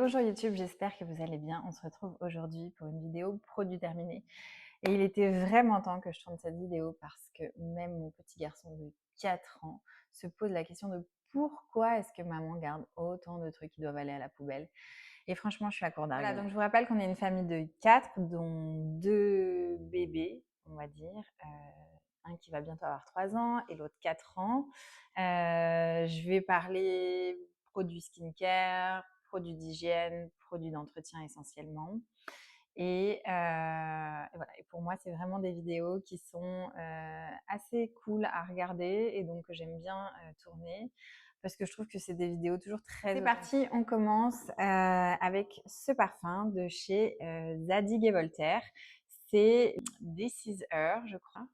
Bonjour YouTube, j'espère que vous allez bien. On se retrouve aujourd'hui pour une vidéo produit terminé. Et il était vraiment temps que je tourne cette vidéo parce que même mon petit garçon de 4 ans se pose la question de pourquoi est-ce que maman garde autant de trucs qui doivent aller à la poubelle. Et franchement, je suis à court d'arguments. Voilà, donc je vous rappelle qu'on est une famille de 4, dont 2 bébés, on va dire. Un qui va bientôt avoir 3 ans et l'autre 4 ans. Je vais parler produits skincare, produits d'hygiène, produits d'entretien essentiellement. Et voilà. Et pour moi, c'est vraiment des vidéos qui sont assez cool à regarder et donc que j'aime bien tourner parce que je trouve que c'est des vidéos toujours très authentiques. C'est parti, on commence avec ce parfum de chez Zadig & Voltaire. C'est This Is Her, je crois.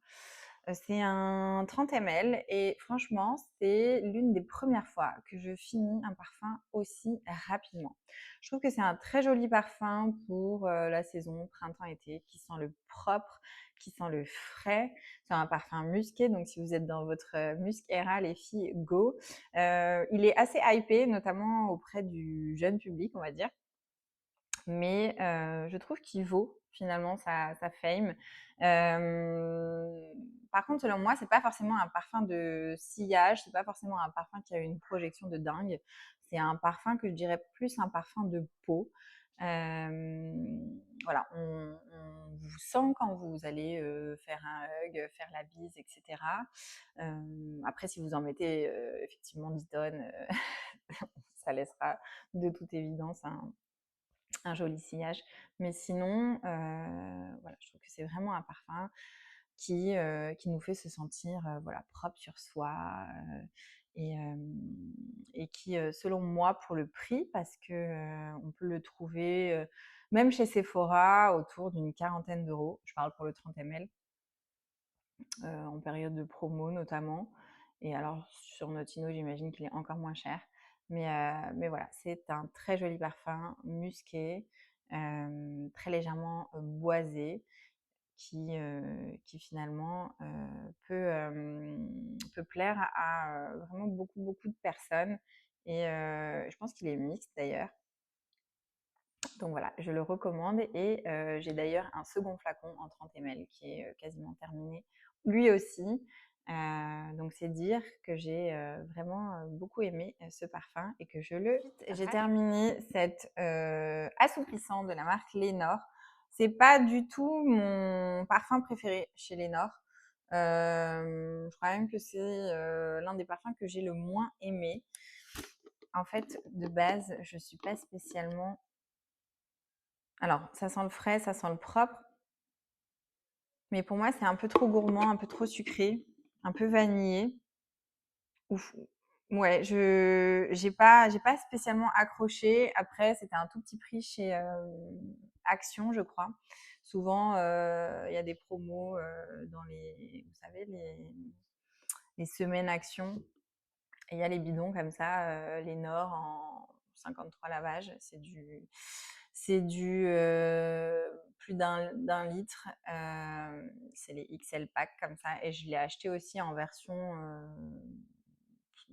C'est un 30 ml et franchement, c'est l'une des premières fois que je finis un parfum aussi rapidement. Je trouve que c'est un très joli parfum pour la saison printemps-été qui sent le propre, qui sent le frais. C'est un parfum musqué, donc si vous êtes dans votre musc era, les filles, go. Il est assez hypé, notamment auprès du jeune public, on va dire. Mais je trouve qu'il vaut finalement sa fame. Par contre, selon moi, c'est pas forcément un parfum de sillage, c'est pas forcément un parfum qui a une projection de dingue. C'est un parfum que je dirais plus un parfum de peau. Voilà, on vous sent quand vous allez faire un hug, faire la bise, etc. Après, si vous en mettez effectivement 10 tonnes, ça laissera de toute évidence un joli sillage. Mais sinon, voilà, je trouve que c'est vraiment un parfum qui nous fait se sentir voilà, propre sur soi et qui, selon moi, pour le prix, parce que on peut le trouver même chez Sephora autour d'une 40aine d'euros. Je parle pour le 30 ml, en période de promo notamment. Et alors sur Notino, j'imagine qu'il est encore moins cher. Mais voilà, c'est un très joli parfum, musqué, très légèrement boisé, qui finalement peut plaire à vraiment beaucoup de personnes. Et je pense qu'il est mixte d'ailleurs. Donc voilà, je le recommande et j'ai d'ailleurs un second flacon en 30 ml qui est quasiment terminé, lui aussi. Donc c'est dire que j'ai vraiment beaucoup aimé ce parfum et que je le... J'ai terminé cet assouplissant de la marque Lénore. C'est pas du tout mon parfum préféré chez Lénore. Je crois même que c'est l'un des parfums que j'ai le moins aimé. En fait, de base, je suis pas spécialement... Alors, ça sent le frais, ça sent le propre. Mais pour moi, c'est un peu trop gourmand, un peu trop sucré, un peu vanillé. Ouf. Ouais, j'ai pas spécialement accroché. Après, c'était un tout petit prix chez Action, je crois. Souvent, il y a des promos dans les, vous savez, les semaines Action. Et il y a les bidons comme ça, les Nord en 53 lavages. C'est du plus d'un litre. C'est les XL pack comme ça. Et je l'ai acheté aussi en version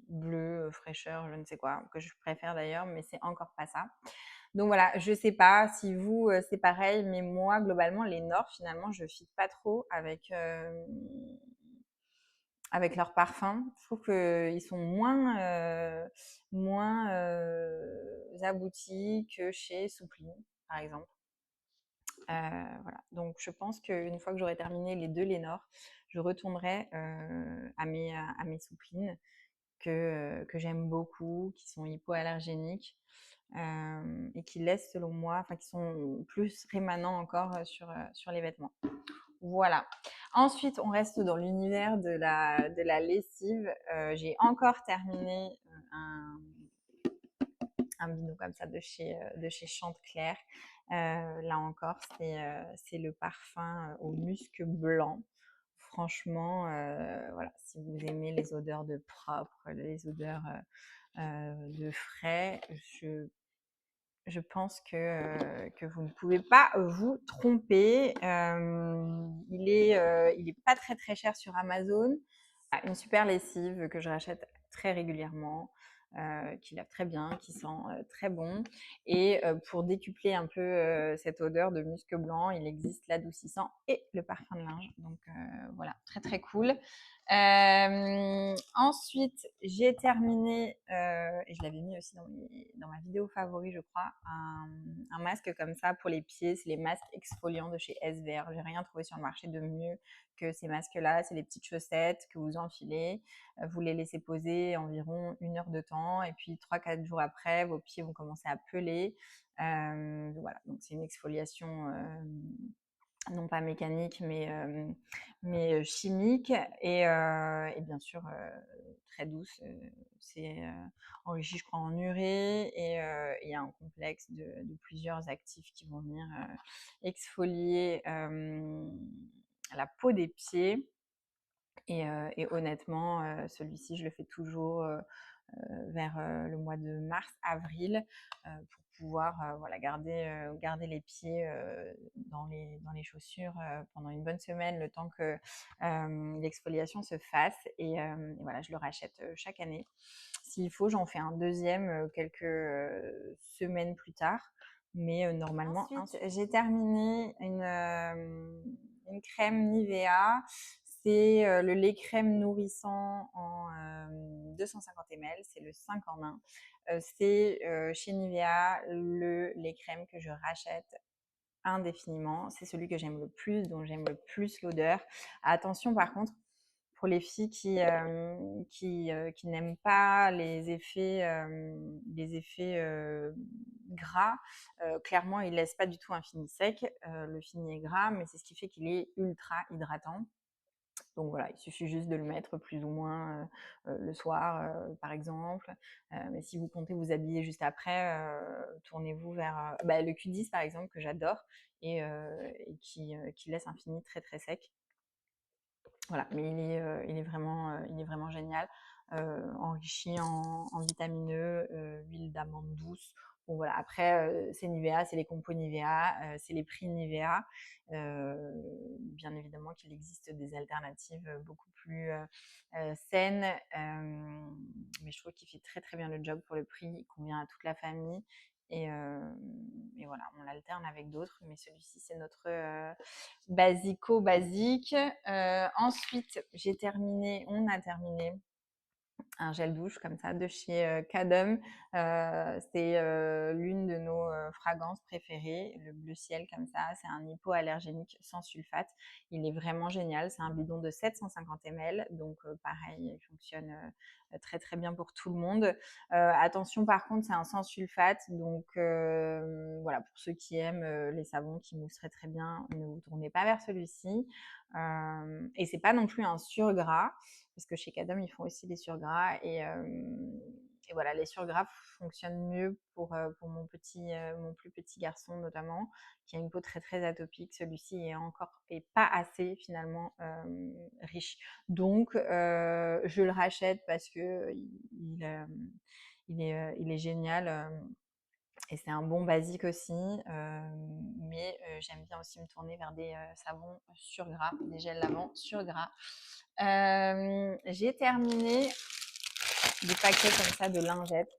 bleue, fraîcheur, je ne sais quoi, que je préfère d'ailleurs, mais c'est encore pas ça. Donc voilà, je sais pas si vous c'est pareil, mais moi globalement les Nord finalement je fit pas trop avec leurs parfums. Je trouve qu'ils sont moins aboutis que chez Soupline, par exemple. Voilà. Donc, je pense qu'une fois que j'aurai terminé les deux Lénore, je retournerai à mes Souplines que j'aime beaucoup, qui sont hypoallergéniques et qui laissent, selon moi, enfin, qui sont plus rémanents encore sur les vêtements. Voilà. Ensuite, on reste dans l'univers de la lessive. J'ai encore terminé un bidon comme ça de chez Chantecler. Là encore, c'est le parfum au musc blanc. Franchement, voilà, si vous aimez les odeurs de propre, les odeurs de frais, je pense que vous ne pouvez pas vous tromper. Il est pas très cher sur Amazon. Une super lessive que je rachète très régulièrement. qui lave très bien, qui sent très bon. Et pour décupler un peu cette odeur de musc blanc, il existe l'adoucissant et le parfum de linge. Donc voilà, très très cool. Ensuite, j'ai terminé, et je l'avais mis aussi dans ma vidéo favori, je crois, un masque comme ça pour les pieds. C'est les masques exfoliants de chez SVR. J'ai rien trouvé sur le marché de mieux que ces masques-là. C'est des petites chaussettes que vous enfilez. Vous les laissez poser environ 1 heure de temps. Et puis 3-4 jours après, vos pieds vont commencer à peler. Voilà, donc c'est une exfoliation non pas mécanique, mais chimique et bien sûr très douce. C'est enrichi, je crois, en urée et il y a un complexe de plusieurs actifs qui vont venir exfolier la peau des pieds. Et honnêtement, celui-ci, je le fais toujours vers le mois de mars-avril pour pouvoir voilà, garder les pieds dans les chaussures pendant une bonne semaine, le temps que l'exfoliation se fasse. Et voilà, je le rachète chaque année. S'il faut, j'en fais un deuxième quelques semaines plus tard. Mais normalement, ensuite, j'ai terminé une crème Nivea. C'est le lait crème nourrissant en 250 ml, c'est le 5 en 1. C'est chez Nivea le lait crème que je rachète indéfiniment. C'est celui que j'aime le plus, dont j'aime le plus l'odeur. Attention par contre, pour les filles qui n'aiment pas les effets gras, clairement, il laisse pas du tout un fini sec. Le fini est gras, mais c'est ce qui fait qu'il est ultra hydratant. Donc voilà, il suffit juste de le mettre plus ou moins le soir, par exemple. Mais si vous comptez vous habiller juste après, tournez-vous vers le Q10 par exemple, que j'adore et qui laisse un fini très très sec. Voilà, mais il est vraiment génial. Enrichi en vitamine E, huile d'amande douce. Bon voilà, après c'est Nivea, c'est les compos Nivea, c'est les prix Nivea. Bien évidemment qu'il existe des alternatives beaucoup plus saines, mais je trouve qu'il fait très très bien le job pour le prix, il convient à toute la famille. Et voilà, on l'alterne avec d'autres, mais celui-ci c'est notre basico-basique. Ensuite, on a terminé un gel douche comme ça de chez Cadum. C'est l'une de nos fragrances préférées, le bleu ciel comme ça. C'est un hypoallergénique sans sulfate. Il est vraiment génial. C'est un bidon de 750 ml, donc pareil, il fonctionne très très bien pour tout le monde. Attention par contre, c'est un sans sulfate, donc voilà, pour ceux qui aiment les savons qui moussent très très bien, ne vous tournez pas vers celui-ci. Et c'est pas non plus un surgras, parce que chez Cadum, ils font aussi des surgras. Et voilà, les surgras fonctionnent mieux pour mon plus petit garçon notamment, qui a une peau très très atopique. Celui-ci est pas assez finalement riche. Donc, je le rachète parce que il est génial. Et c'est un bon basique aussi, mais j'aime bien aussi me tourner vers des savons sur gras, des gels lavants sur gras. J'ai terminé des paquets comme ça de lingettes.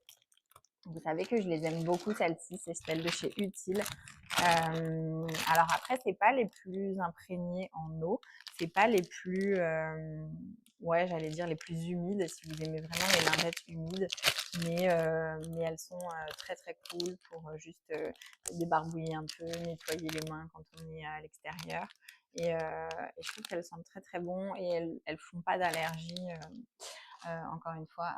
Vous savez que je les aime beaucoup, celles-ci, c'est celles de chez Utile. Alors après, c'est pas les plus imprégnés en eau, c'est pas les plus, j'allais dire les plus humides, si vous aimez vraiment les lingettes humides, mais elles sont très très cool pour juste débarbouiller un peu, nettoyer les mains quand on est à l'extérieur. Et je trouve qu'elles sentent très très bon et elles font pas d'allergie. Encore une fois,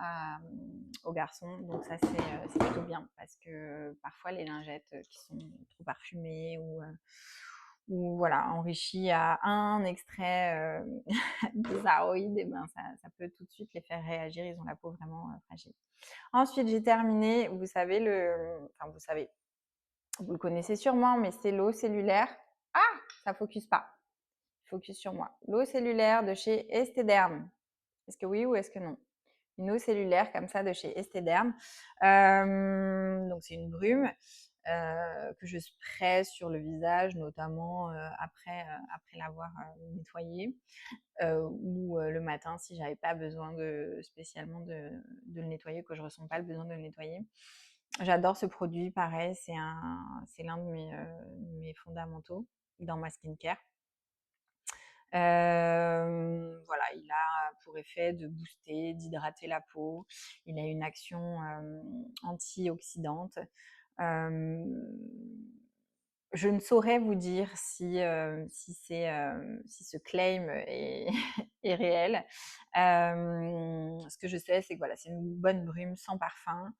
aux garçons. Donc ça, c'est plutôt bien parce que parfois les lingettes qui sont trop parfumées ou voilà, enrichies à un extrait des aroïdes, et ben ça peut tout de suite les faire réagir. Ils ont la peau vraiment fragile. Ensuite, j'ai terminé, vous savez, vous le connaissez sûrement, mais c'est l'eau cellulaire. Ah, ça focus pas. Focus sur moi. L'eau cellulaire de chez Esthederm. Est-ce que oui ou est-ce que non? Une eau cellulaire comme ça de chez Esthederm. Donc c'est une brume. que je spraye sur le visage, notamment après l'avoir nettoyé, ou le matin si j'avais pas besoin spécialement de le nettoyer, que je ressens pas le besoin de le nettoyer. J'adore ce produit, pareil, c'est l'un de mes fondamentaux dans ma skincare. Voilà, il a pour effet de booster, d'hydrater la peau. Il a une action antioxydante. Je ne saurais vous dire si ce claim est, est réel. Ce que je sais, c'est que voilà, c'est une bonne brume sans parfum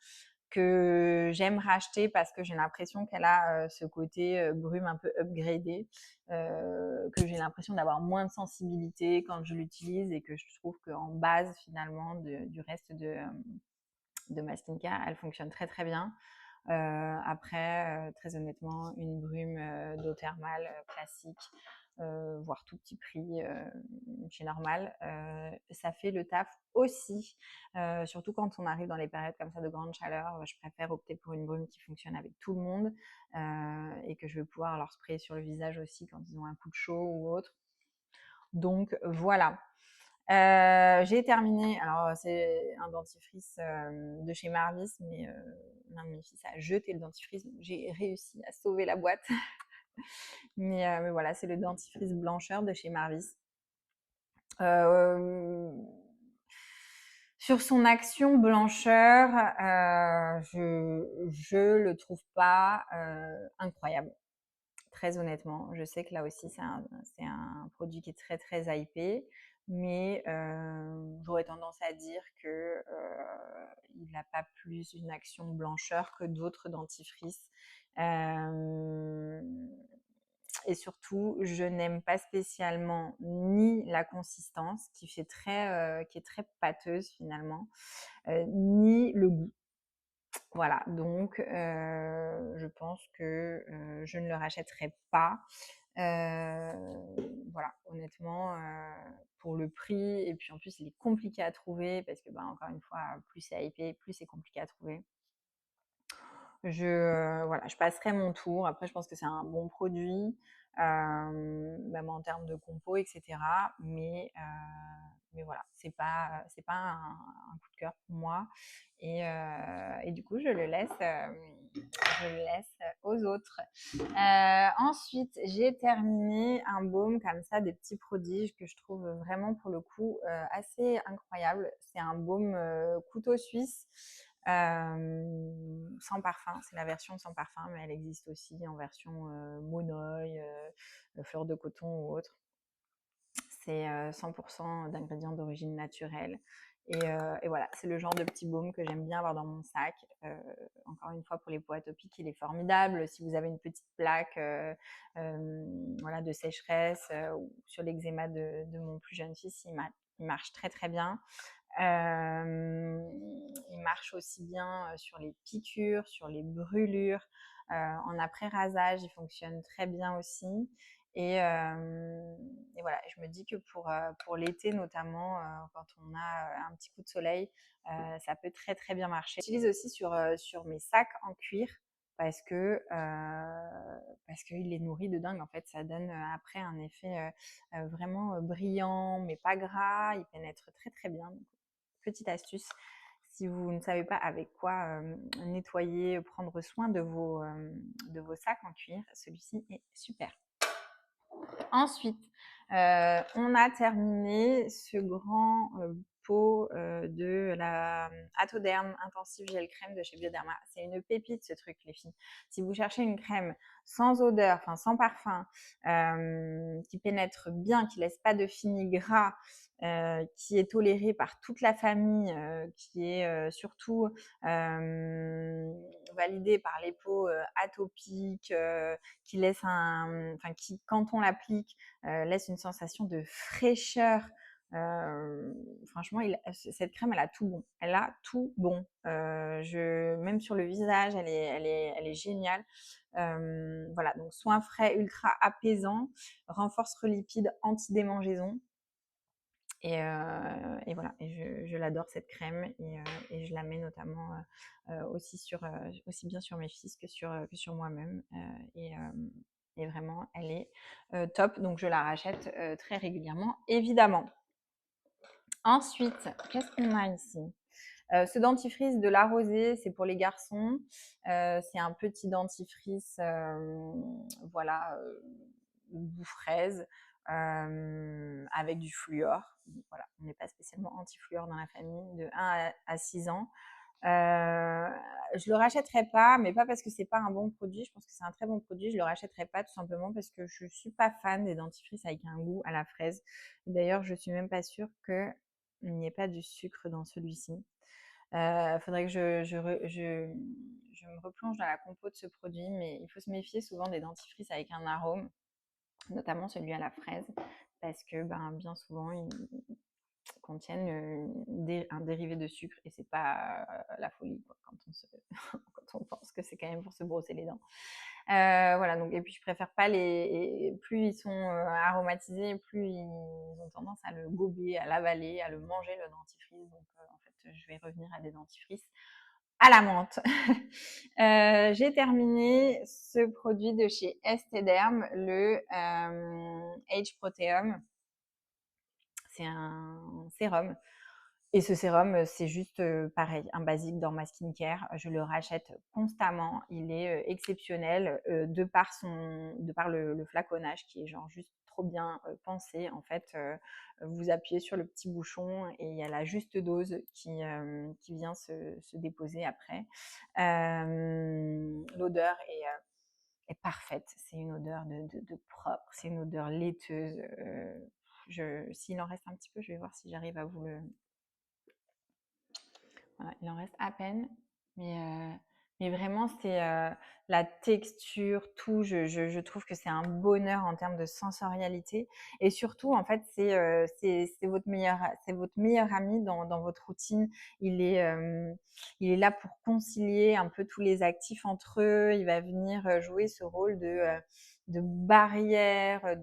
que j'aime racheter parce que j'ai l'impression qu'elle a ce côté brume un peu upgradé, que j'ai l'impression d'avoir moins de sensibilité quand je l'utilise et que je trouve qu'en base finalement du reste de ma skincare, elle fonctionne très très bien. Après, très honnêtement, une brume d'eau thermale classique, voire tout petit prix chez Normal, ça fait le taf aussi. Surtout quand on arrive dans les périodes comme ça de grande chaleur, je préfère opter pour une brume qui fonctionne avec tout le monde et que je vais pouvoir leur sprayer sur le visage aussi quand ils ont un coup de chaud ou autre. Donc voilà. J'ai terminé, alors c'est un dentifrice de chez Marvis, mais l'un de mes fils a jeté le dentifrice, donc j'ai réussi à sauver la boîte. mais voilà, c'est le dentifrice blancheur de chez Marvis. Sur son action blancheur, je le trouve pas incroyable. Très honnêtement, je sais que là aussi c'est un produit qui est très très hypé, mais j'aurais tendance à dire que il n'a pas plus une action blancheur que d'autres dentifrices. Et surtout, je n'aime pas spécialement ni la consistance qui est très pâteuse finalement, ni le goût. Voilà, donc je pense que je ne le rachèterai pas. Voilà, honnêtement, pour le prix, et puis en plus il est compliqué à trouver parce que, encore une fois, plus c'est hypé, plus c'est compliqué à trouver. Voilà, je passerai mon tour. Après, je pense que c'est un bon produit, même en termes de compo, etc. Mais voilà, c'est pas un coup de cœur pour moi. Et du coup, je le laisse aux autres. Ensuite, j'ai terminé un baume comme ça, des petits prodiges que je trouve vraiment pour le coup assez incroyable. C'est un baume couteau suisse. Sans parfum, c'est la version sans parfum, mais elle existe aussi en version monoï, fleur de coton ou autre. C'est 100% d'ingrédients d'origine naturelle. Et voilà, c'est le genre de petit baume que j'aime bien avoir dans mon sac. Encore une fois, pour les peaux atopiques, il est formidable. Si vous avez une petite plaque voilà, de sécheresse ou sur l'eczéma de mon plus jeune fils, il marche très très bien. Il marche aussi bien sur les piqûres, sur les brûlures. En après-rasage, il fonctionne très bien aussi. Et voilà, je me dis que pour l'été notamment, quand on a un petit coup de soleil, ça peut très très bien marcher. J'utilise aussi sur mes sacs en cuir parce qu'il les nourrit de dingue. En fait, ça donne après un effet vraiment brillant, mais pas gras. Il pénètre très très bien. Donc, petite astuce, si vous ne savez pas avec quoi nettoyer, prendre soin de vos sacs en cuir, celui-ci est super. Ensuite, on a terminé ce grand pot de la Atoderm Intensive Gel Crème de chez Bioderma. C'est une pépite ce truc, les filles. Si vous cherchez une crème sans odeur, enfin sans parfum, qui pénètre bien, qui laisse pas de fini gras, qui est tolérée par toute la famille, qui est surtout validée par les peaux atopiques, qui laisse qui, quand on l'applique, laisse une sensation de fraîcheur. Franchement, cette crème, elle a tout bon. Elle a tout bon. Même sur le visage, elle est géniale. Voilà, donc soin frais, ultra apaisant, renforce lipide, anti-démangeaison. Et voilà, et je l'adore cette crème et je la mets notamment aussi bien sur mes fils que sur moi-même. Et vraiment, elle est top. Donc, je la rachète très régulièrement, évidemment. Ensuite, qu'est-ce qu'on a ici? Ce dentifrice de La Rosée, c'est pour les garçons. C'est un petit dentifrice, voilà, goût fraise, avec du fluor. Voilà, on n'est pas spécialement anti-fluor dans la famille, de 1 à 6 ans. Je le rachèterai pas, mais pas parce que c'est pas un bon produit. Je pense que c'est un très bon produit. Je le rachèterai pas tout simplement parce que je suis pas fan des dentifrices avec un goût à la fraise. D'ailleurs, je suis même pas sûre qu'il n'y ait pas du sucre dans celui-ci. Faudrait que je me replonge dans la compo de ce produit, mais il faut se méfier souvent des dentifrices avec un arôme, notamment celui à la fraise, parce que bien souvent ils contiennent un dérivé de sucre et c'est pas la folie quoi, quand on pense que c'est quand même pour se brosser les dents. Voilà, donc, et puis je préfère pas plus ils sont aromatisés, plus ils ont tendance à le gober, à l'avaler, à le manger le dentifrice. Donc en fait, je vais revenir à des dentifrices à la menthe. J'ai terminé ce produit de chez Estée Derm, le Age Proteum. C'est un sérum. Et ce sérum, c'est juste pareil, un basique dans ma skincare. Je le rachète constamment. Il est exceptionnel de par le flaconnage qui est genre juste trop bien pensé. En fait, vous appuyez sur le petit bouchon et il y a la juste dose qui vient se déposer après. L'odeur est parfaite. C'est une odeur de propre. C'est une odeur laiteuse. S'il en reste un petit peu, je vais voir si j'arrive à vous le... Voilà, il en reste à peine, mais vraiment, c'est la texture, tout. Je trouve que c'est un bonheur en termes de sensorialité. Et surtout, en fait, c'est votre meilleur ami dans votre routine. Il est là pour concilier un peu tous les actifs entre eux. Il va venir jouer ce rôle de barrière,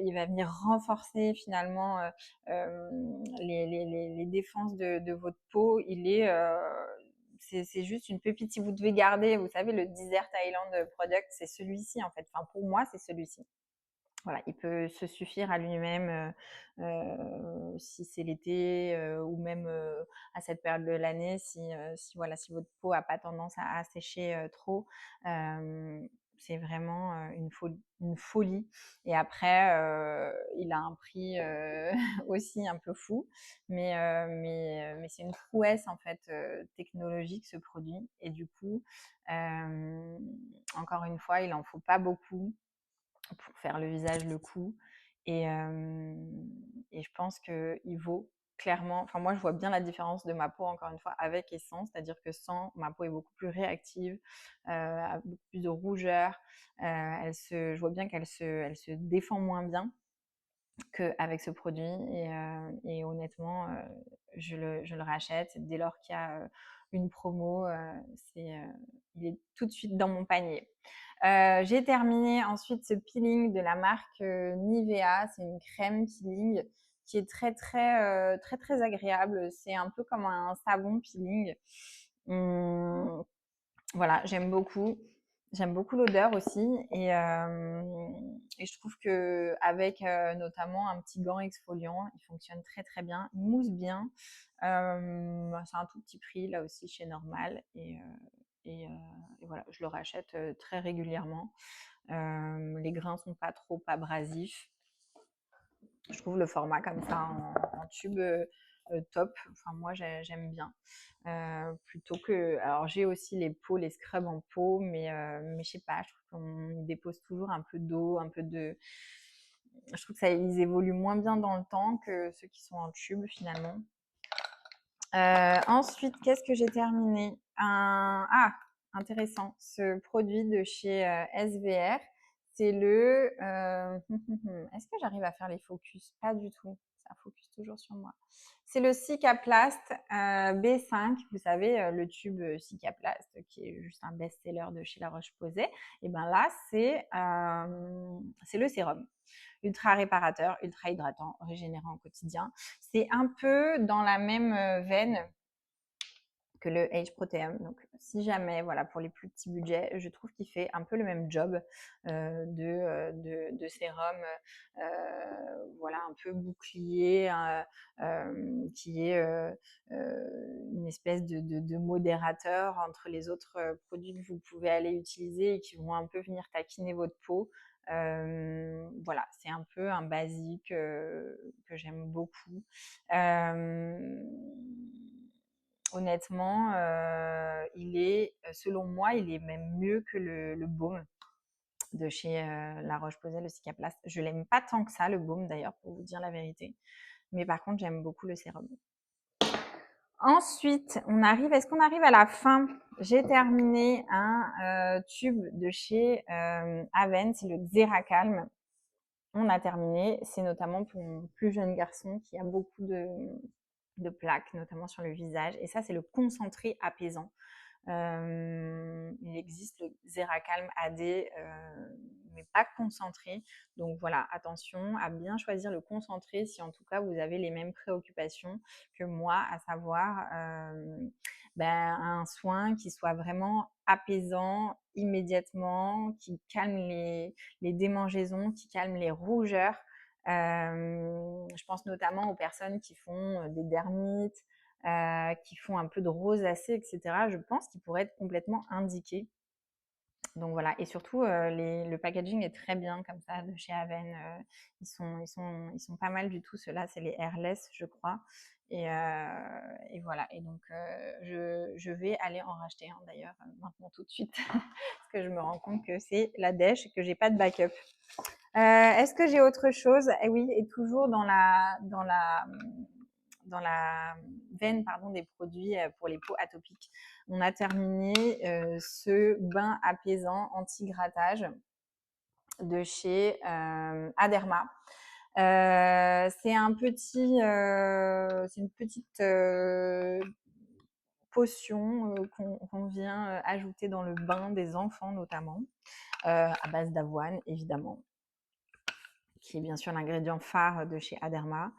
il va venir renforcer finalement les défenses de votre peau. C'est juste une pépite. Si vous devez garder, vous savez, le Desert Island Product, c'est celui-ci en fait. Enfin, pour moi, c'est celui-ci. Voilà, il peut se suffire à lui-même si c'est l'été ou même à cette période de l'année, si votre peau a pas tendance à sécher trop. C'est vraiment une folie. Et après, il a un prix aussi un peu fou, mais c'est une prouesse en fait technologique ce produit. Et du coup, encore une fois, il en faut pas beaucoup pour faire le visage, le cou. Et je pense qu'il vaut clairement... Enfin, moi, je vois bien la différence de ma peau, encore une fois, avec et sans. C'est-à-dire que sans, ma peau est beaucoup plus réactive, a beaucoup plus de rougeur. Je vois bien qu'elle se défend moins bien qu'avec ce produit. Et honnêtement, je le rachète. Dès lors qu'il y a une promo, il est tout de suite dans mon panier. J'ai terminé ensuite ce peeling de la marque Nivea. C'est une crème peeling qui est très agréable. C'est un peu comme un savon peeling. Voilà, j'aime beaucoup. J'aime beaucoup l'odeur aussi et je trouve que avec notamment un petit gant exfoliant, il fonctionne très bien. Il mousse bien. C'est un tout petit prix là aussi chez Normal et voilà, je le rachète très régulièrement. Les grains sont pas trop abrasifs. Je trouve le format comme ça en tube top. Enfin, moi, j'aime bien. Plutôt que... Alors, j'ai aussi les scrubs en peau, mais je sais pas, je trouve qu'on y dépose toujours un peu d'eau, un peu de... Je trouve que ils évoluent moins bien dans le temps que ceux qui sont en tube, finalement. Ensuite, qu'est-ce que j'ai terminé? Intéressant. Ce produit de chez SVR, c'est le... Est-ce que j'arrive à faire les focus? Pas du tout. Ça focus toujours sur moi. C'est le Cicaplast B5. Vous savez, le tube Cicaplast qui est juste un best-seller de chez La Roche-Posay. Et bien là, c'est le sérum. ultra réparateur, ultra hydratant, régénérant au quotidien. C'est un peu dans la même veine que le Age Proteum. Donc, si jamais, voilà, pour les plus petits budgets, je trouve qu'il fait un peu le même job de sérum, voilà, un peu bouclier, qui est une espèce de modérateur entre les autres produits que vous pouvez aller utiliser et qui vont un peu venir taquiner votre peau. Voilà, c'est un peu un basique que j'aime beaucoup. Honnêtement, selon moi, il est même mieux que le baume de chez La Roche-Posay, le Cicaplast. Je l'aime pas tant que ça, le baume d'ailleurs, pour vous dire la vérité. Mais par contre, j'aime beaucoup le sérum. Ensuite, est-ce qu'on arrive à la fin? J'ai terminé un tube de chez Aven, c'est le Xeracalm. On a terminé, c'est notamment pour mon plus jeune garçon qui a beaucoup de plaques, notamment sur le visage. Et ça, c'est le concentré apaisant. Il existe le Xeracalm AD, mais pas concentré. Donc voilà, attention à bien choisir le concentré si en tout cas vous avez les mêmes préoccupations que moi, à savoir un soin qui soit vraiment apaisant immédiatement, qui calme les démangeaisons, qui calme les rougeurs. Je pense notamment aux personnes qui font des dermites, qui font un peu de rosacée, etc. Je pense qu'ils pourraient être complètement indiqués. Donc voilà, et surtout le packaging est très bien comme ça de chez Aven. Ils sont pas mal du tout. Ceux-là, c'est les Airless, je crois. Et voilà. Et donc je vais aller en racheter un d'ailleurs maintenant tout de suite parce que je me rends compte que c'est la dèche et que j'ai pas de backup. Est-ce que j'ai autre chose? Eh oui, et toujours dans la veine des produits pour les peaux atopiques. On a terminé ce bain apaisant anti-grattage de chez Aderma. C'est une petite potion qu'on vient ajouter dans le bain des enfants notamment, à base d'avoine évidemment, qui est bien sûr l'ingrédient phare de chez Aderma.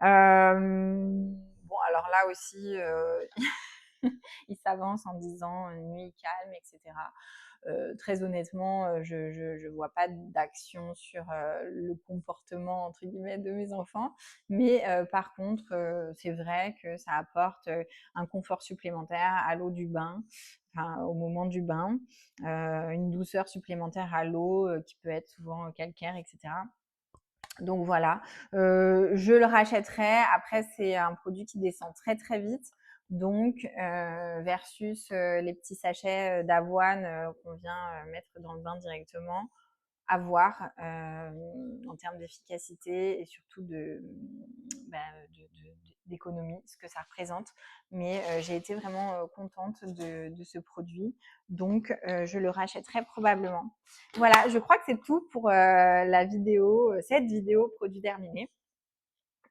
Bon, alors là aussi, il s'avance en disant nuit calme, etc. Très honnêtement, je vois pas d'action sur le comportement entre guillemets de mes enfants, mais par contre, c'est vrai que ça apporte un confort supplémentaire à l'eau du bain, enfin au moment du bain, une douceur supplémentaire à l'eau qui peut être souvent calcaire, etc. Donc voilà, je le rachèterai. Après, c'est un produit qui descend très très vite. Donc, versus les petits sachets d'avoine qu'on vient mettre dans le bain directement, à voir en termes d'efficacité et surtout d'économie, ce que ça représente. Mais j'ai été vraiment contente de ce produit. Donc, je le rachèterai probablement. Voilà, je crois que c'est tout pour cette vidéo produit terminé.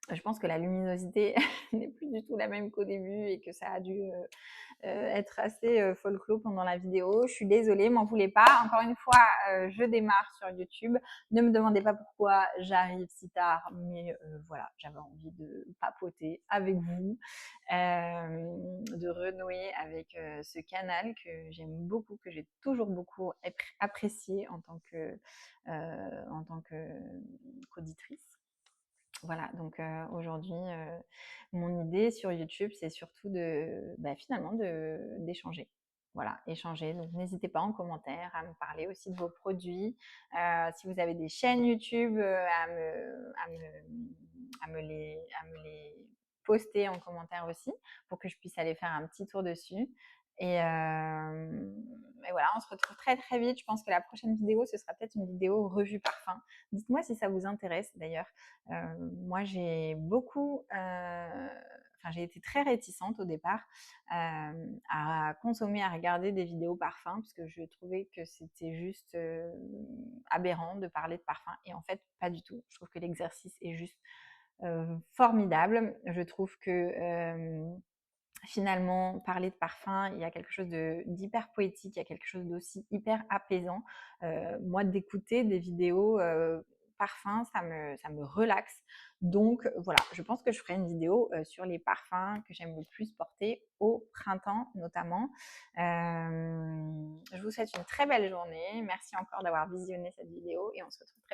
Je pense que la luminosité n'est plus du tout la même qu'au début et que ça a dû être assez folklore pendant la vidéo. Je suis désolée, m'en voulez pas. Encore une fois, je démarre sur YouTube. Ne me demandez pas pourquoi j'arrive si tard, mais voilà, j'avais envie de papoter avec vous, de renouer avec ce canal que j'aime beaucoup, que j'ai toujours beaucoup apprécié en tant qu'auditrice. Voilà, donc aujourd'hui, mon idée sur YouTube, c'est surtout finalement d'échanger. Voilà, échanger. Donc n'hésitez pas en commentaire à me parler aussi de vos produits. Si vous avez des chaînes YouTube, à me les poster en commentaire aussi pour que je puisse aller faire un petit tour dessus. Et voilà, on se retrouve très très vite. Je pense que la prochaine vidéo, ce sera peut-être une vidéo revue parfum. Dites-moi si ça vous intéresse d'ailleurs. Moi, j'ai été très réticente au départ à consommer, à regarder des vidéos parfum parce que je trouvais que c'était juste aberrant de parler de parfum et en fait, pas du tout. Je trouve que l'exercice est juste formidable. Je trouve que finalement, parler de parfum, il y a quelque chose d'hyper poétique, il y a quelque chose d'aussi hyper apaisant. Moi, d'écouter des vidéos parfum, ça me relaxe. Donc voilà, je pense que je ferai une vidéo sur les parfums que j'aime le plus porter au printemps notamment. Je vous souhaite une très belle journée. Merci encore d'avoir visionné cette vidéo et on se retrouve très